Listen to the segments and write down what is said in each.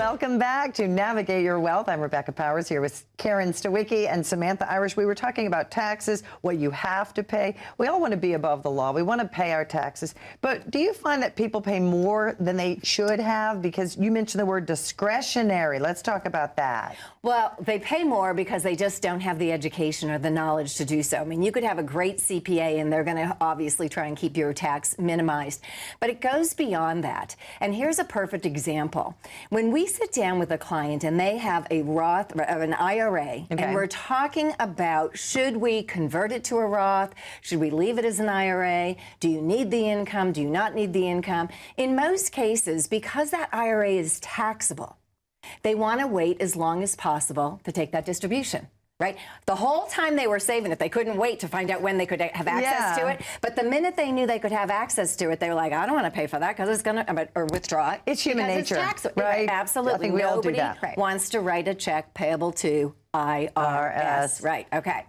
Welcome back to Navigate Your Wealth. I'm Rebecca Powers here with Karen Stawicki and Samantha Irish. We were talking about taxes, what you have to pay. We all want to be above the law. We want to pay our taxes. But do you find that people pay more than they should have? Because you mentioned the word discretionary. Let's talk about that. Well, they pay more because they just don't have the education or the knowledge to do so. I mean, you could have a great CPA and they're going to obviously try and keep your tax minimized. But it goes beyond that. And here's a perfect example. When we sit down with a client and they have a Roth, an IRA, and we're talking about, should we convert it to a Roth? Should we leave it as an IRA? Do you need the income? Do you not need the income? In most cases, because that IRA is taxable, they want to wait as long as possible to take that distribution. Right? The whole time they were saving it, they couldn't wait to find out when they could have access to it. But the minute they knew they could have access to it, they were like, I don't want to pay for that because it's going to, or withdraw it. It's human nature, right? Absolutely. I think we all do that. Nobody wants to write a check payable to IRS. Right. Okay.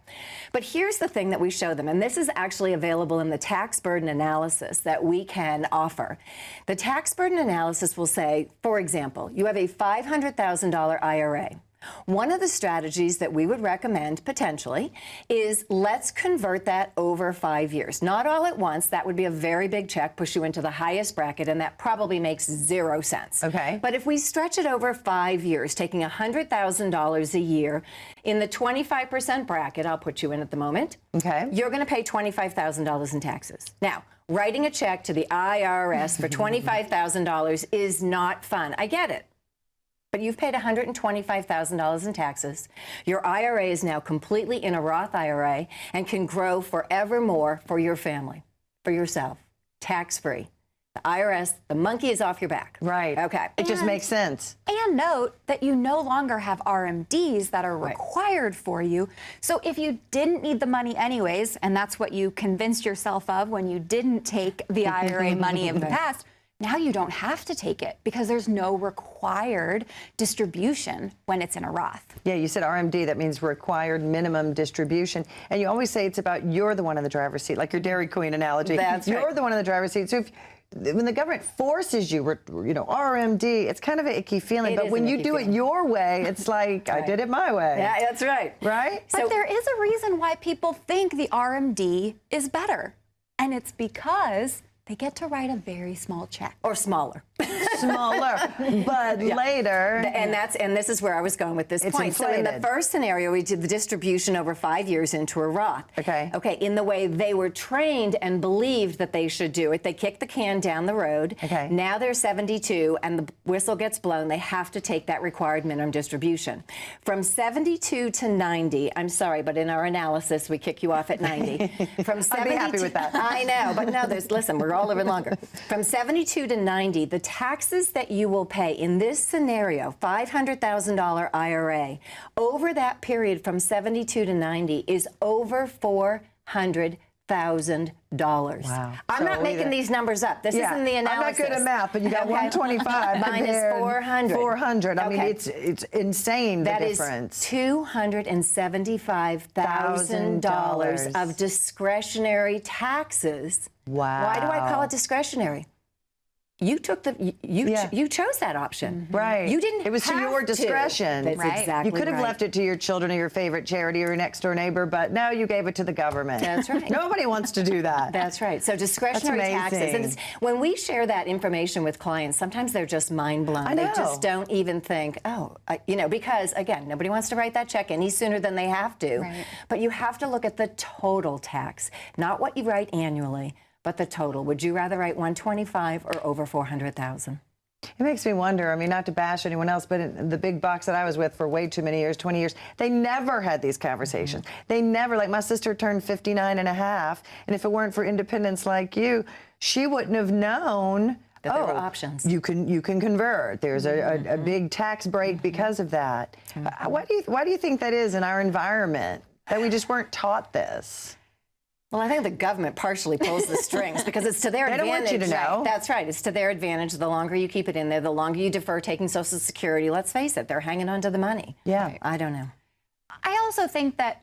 But here's the thing that we show them, and this is actually available in the tax burden analysis that we can offer. The tax burden analysis will say, for example, you have a $500,000 IRA. One of the strategies that we would recommend potentially is let's convert that over 5 years. Not all at once. That would be a very big check, push you into the highest bracket, and that probably makes 0 sense. Okay. But if we stretch it over 5 years, taking $100,000 a year in the 25% bracket, I'll put you in at the moment. Okay. You're going to pay $25,000 in taxes. Now, writing a check to the IRS for $25,000 is not fun. I get it. But you've paid $125,000 in taxes. Your IRA is now completely in a Roth IRA and can grow forevermore for your family, for yourself, tax-free. The IRS, the monkey is off your back. Right. Okay. It just makes sense. And note that you no longer have RMDs that are required for you. So if you didn't need the money anyways, and that's what you convinced yourself of when you didn't take the IRA money in the past, now you don't have to take it because there's no required distribution when it's in a Roth. Yeah, you said RMD, that means required minimum distribution. And you always say it's about you're the one in the driver's seat, like your Dairy Queen analogy. That's right. You're the one in the driver's seat. So when the government forces you, you know, RMD, it's kind of an icky feeling. But when you do it your way, it's like, I did it my way. Yeah, that's right. Right? But there is a reason why people think the RMD is better. And it's because they get to write a very small check. Or smaller. Smaller, but later. And this is where I was going with this point. So in the first scenario, we did the distribution over 5 years into a Roth. Okay. Okay, in the way they were trained and believed that they should do it. They kicked the can down the road. Okay. Now they're 72 and the whistle gets blown. They have to take that required minimum distribution. From 72 to 90, I'm sorry, but in our analysis, we kick you off at 90. From 72, I'd be happy with that. I know, but no, listen, we're all living longer. From 72 to 90, the taxes that you will pay in this scenario, $500,000 IRA, over that period from 72 to 90 is over $400,000. Wow. I'm not making these numbers up. This isn't the analysis. I'm not good at math, but you got 125. Mine is 400. 400. I mean, it's insane, the difference. That is $275,000 of discretionary taxes. Wow. Why do I call it discretionary? You took you chose that option. Right. You didn't. It was to your discretion. That's exactly. You could have left it to your children or your favorite charity or your next door neighbor, but no, you gave it to the government. That's right. Nobody wants to do that. That's right. So discretionary taxes. And when we share that information with clients, sometimes they're just mind blown. They just don't even think, you know, because again, nobody wants to write that check any sooner than they have to. Right. But you have to look at the total tax, not what you write annually, but the total. Would you rather write 125 or over 400,000? It makes me wonder, I mean, not to bash anyone else, but in the big box that I was with for way too many years, 20 years, they never had these conversations. They never, like my sister turned 59 and a half, and if it weren't for independents like you, she wouldn't have known that there were options. You can convert. There's a big tax break because of that. Why do you think that is in our environment, that we just weren't taught this? Well, I think the government partially pulls the strings because it's to their advantage. They don't want you to know. That's right. It's to their advantage. The longer you keep it in there, the longer you defer taking Social Security. Let's face it, they're hanging on to the money. Yeah. I don't know. I also think that,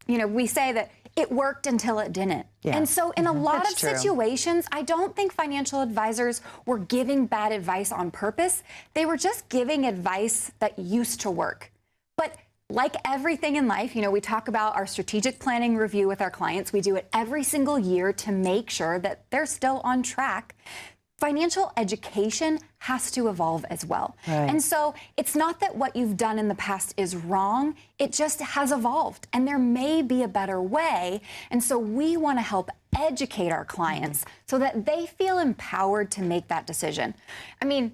you know, we say that it worked until it didn't. Yeah. And so in a lot That's of true. situations, I don't think financial advisors were giving bad advice on purpose. They were just giving advice that used to work. But like everything in life, you know, we talk about our strategic planning review with our clients. We do it every single year to make sure that they're still on track. Financial education has to evolve as well. Right. And so it's not that what you've done in the past is wrong, it just has evolved and there may be a better way. And so we want to help educate our clients so that they feel empowered to make that decision. I mean,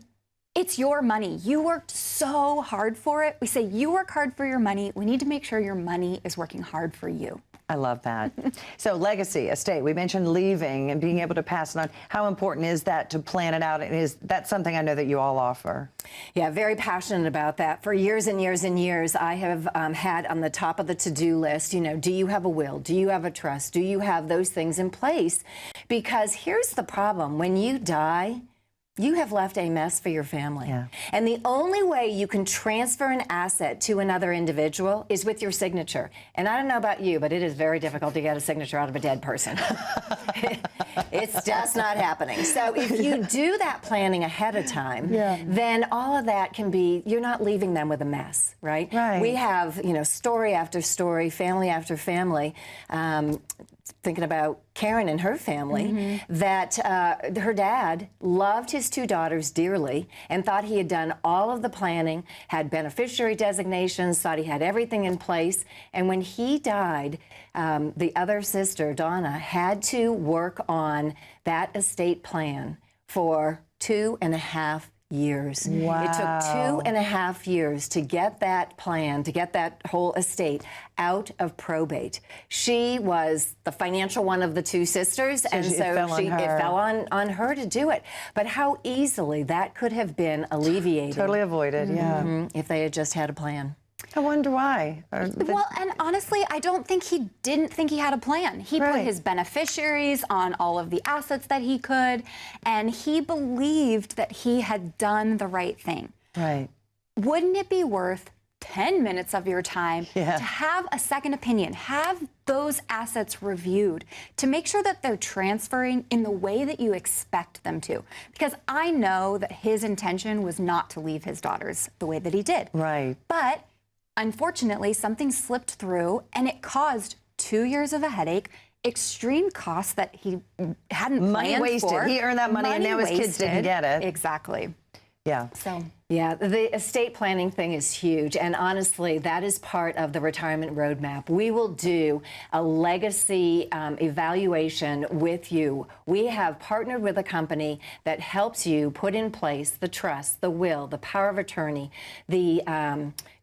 it's your money. You worked so hard for it. We say you work hard for your money. We need to make sure your money is working hard for you. I love that. So legacy, estate, we mentioned leaving and being able to pass it on. How important is that to plan it out? And is that something I know that you all offer? Yeah, very passionate about that. For years and years and years, I have had on the top of the to-do list, you know, do you have a will? Do you have a trust? Do you have those things in place? Because here's the problem. When you die, you have left a mess for your family. Yeah. And the only way you can transfer an asset to another individual is with your signature. And I don't know about you, but it is very difficult to get a signature out of a dead person. It's just not happening. So if you do that planning ahead of time, then all of that can be, you're not leaving them with a mess, right? Right. We have, you know, story after story, family after family, thinking about Karen and her family, that her dad loved his two daughters dearly and thought he had done all of the planning, had beneficiary designations, thought he had everything in place. And when he died, the other sister, Donna, had to work on that estate plan for 2.5 years. Wow. It took 2.5 years to get that plan, to get that whole estate out of probate. She was the financial one of the two sisters, and it fell on her to do it. But how easily that could have been alleviated. Totally avoided, yeah. If they had just had a plan. I wonder why. Well, and honestly, I don't think he didn't think he had a plan. He put his beneficiaries on all of the assets that he could, and he believed that he had done the right thing. Right. Wouldn't it be worth 10 minutes of your time to have a second opinion, have those assets reviewed to make sure that they're transferring in the way that you expect them to? Because I know that his intention was not to leave his daughters the way that he did. Right. But unfortunately, something slipped through and it caused 2 years of a headache, extreme costs that he hadn't planned Money wasted. for. He earned that money and now his kids didn't get it. Exactly. Yeah. So. Yeah, the estate planning thing is huge. And honestly, that is part of the retirement roadmap. We will do a legacy evaluation with you. We have partnered with a company that helps you put in place the trust, the will, the power of attorney, the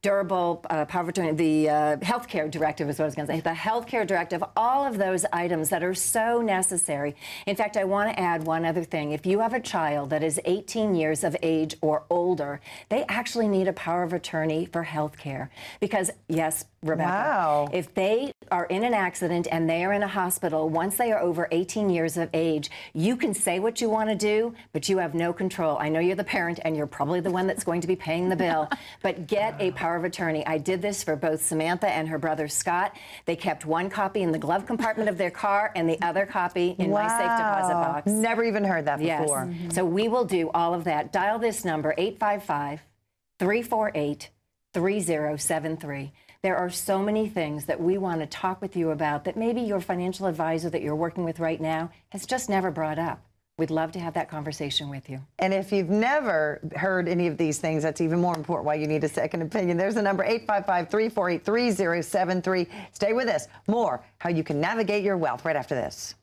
durable power of attorney, the healthcare directive is what I was going to say, the healthcare directive, all of those items that are so necessary. In fact, I want to add one other thing. If you have a child that is 18 years of age or older, they actually need a power of attorney for health care. Because, yes, Rebecca, if they are in an accident and they are in a hospital, once they are over 18 years of age, you can say what you want to do, but you have no control. I know you're the parent and you're probably the one that's going to be paying the bill, but get a power of attorney. I did this for both Samantha and her brother Scott. They kept one copy in the glove compartment of their car and the other copy in my safe deposit box. Never even heard that before. Yes. So we will do all of that. Dial this number, 855-348-3073. There are so many things that we want to talk with you about that maybe your financial advisor that you're working with right now has just never brought up. We'd love to have that conversation with you. And if you've never heard any of these things, that's even more important why you need a second opinion. There's the number, 855-348-3073. Stay with us. More how you can navigate your wealth right after this.